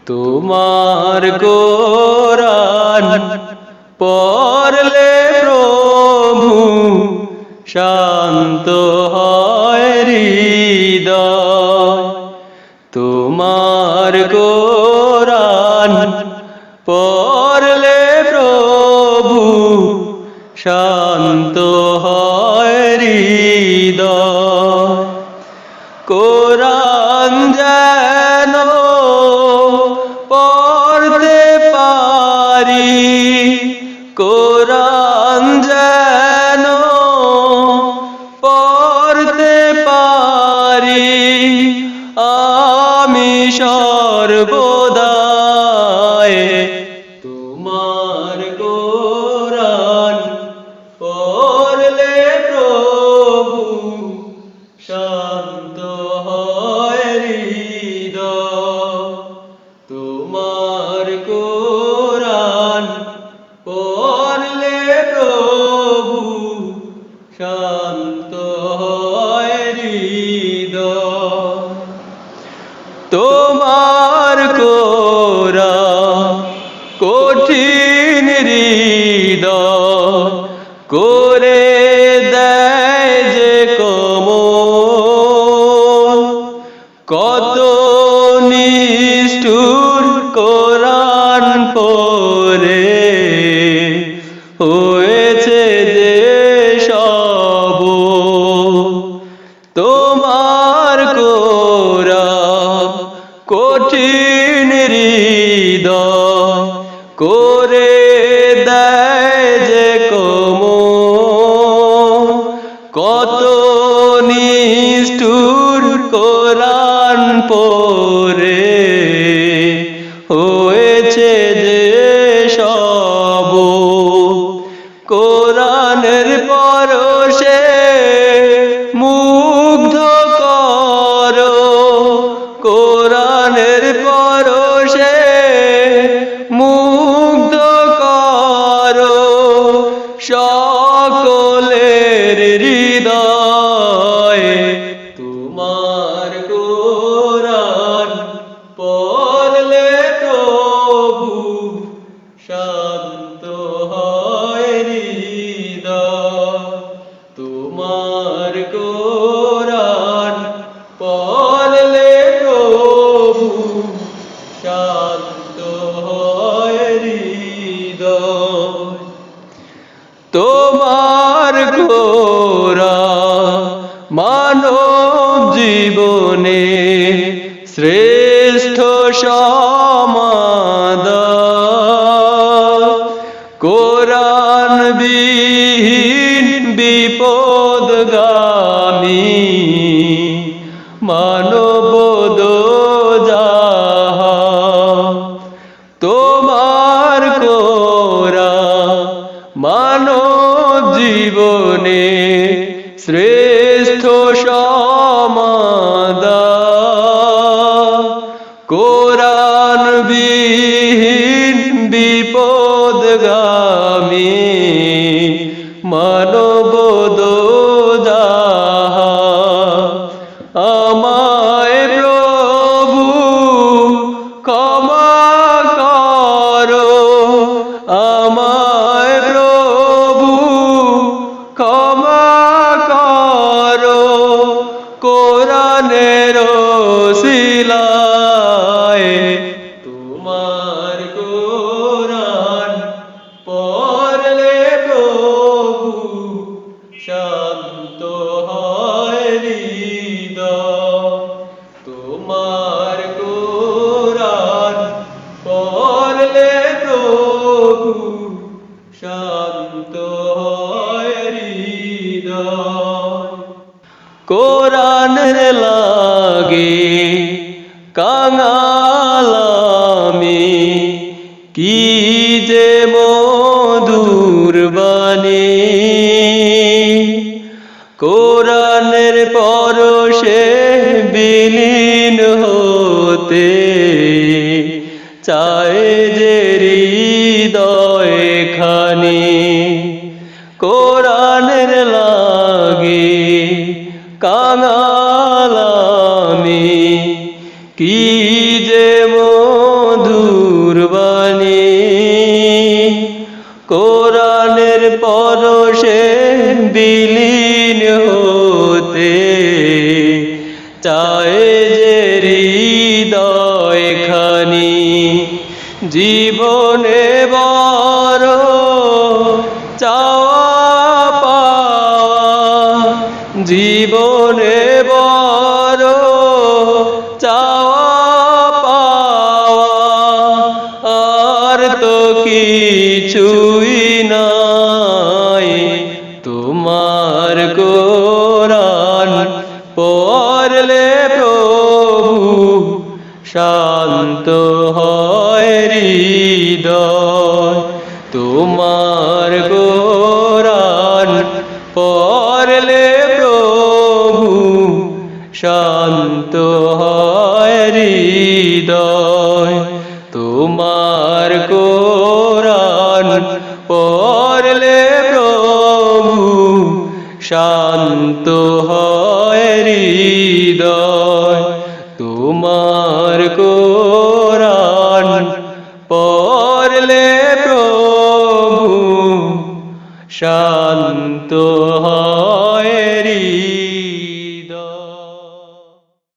তোমার কোরআন পড়লে প্রভু শান্ত হয় হৃদয়। তোমার কোরআন পড়লে প্রভু শান্ত হয় হৃদয়। কোরআন যেন পড়তে পারি, কোরআন যেন পড়তে পারি, আমি সর্বদাই তোমার কোরআন পড়লে প্রভু শান্ত হয় হৃদয়। তোমার কোরআন পড়লে প্রভু শান্ত হয় হৃদয়। তোমার কোরআন কঠিন হৃদয় করে দেয় যে কোমল। কত নিষ্ঠুর কোরআন পড়ে হয়েছে যে সবল। তোমার কোরআন কঠিন হৃদয় করে দেয় যে কোমল। কত নিষ্ঠুর কোরআন পড়ে হয়েছে যে সবল। কোরআনের পরশে মুগ্ধ করো, কোরআনের পরশে মুগ্ধ করো সকলের হৃদয়। তোমার কোরআন পড়লে প্রভু শান্ত হয় হৃদয়। তোমার কোরআন পড়লে প্রভু শান্ত হয় হৃদয়। তোমার কোরআন মানব জীবনে শ্রেষ্ঠ সমাধান। কোরআন বিহীন বিপদগামী মানব দোজাহান। তোমার কোরআন মানব জীবনে শ্রেষ্ঠ সমাধান। কোরআন বিহীন বিপদগামী মানব দোজাহান। আমায় প্রভু ক্ষমা করো, আমায় প্রভু ক্ষমা করো, কোরআনের ওসিলায়। তোমার কোরআন পড়লে প্রভু শান্ত হয় হৃদয়। তোমার কোরআন পড়লে প্রভু শান্ত হয় হৃদয়। কোরআনের লাগে কাঙাল আমি, কি যে মধুর বাণী। কোরআনের পরশে বিলীন হতে চায় যে হৃদয় খানি। কোরআনের লাগে কাঙাল আমি, কি যে বিলীন হতে চায় যে হৃদয় খানি জীবনে বড় চাওয়া পাওয়া জীবনে বড় চাওয়া পাওয়া আর তো কিছুই নাই তোমার কোরআন পড়লে প্রভু শান্ত হয় হৃদয় তোমার কোরআন পড়লে প্রভু শান্ত হয় হৃদয় তোমার কোরআন পড়লে প্রভু শান্ত হয় হৃদয় তোমার কোরআন পড়লে প্রভু শান্ত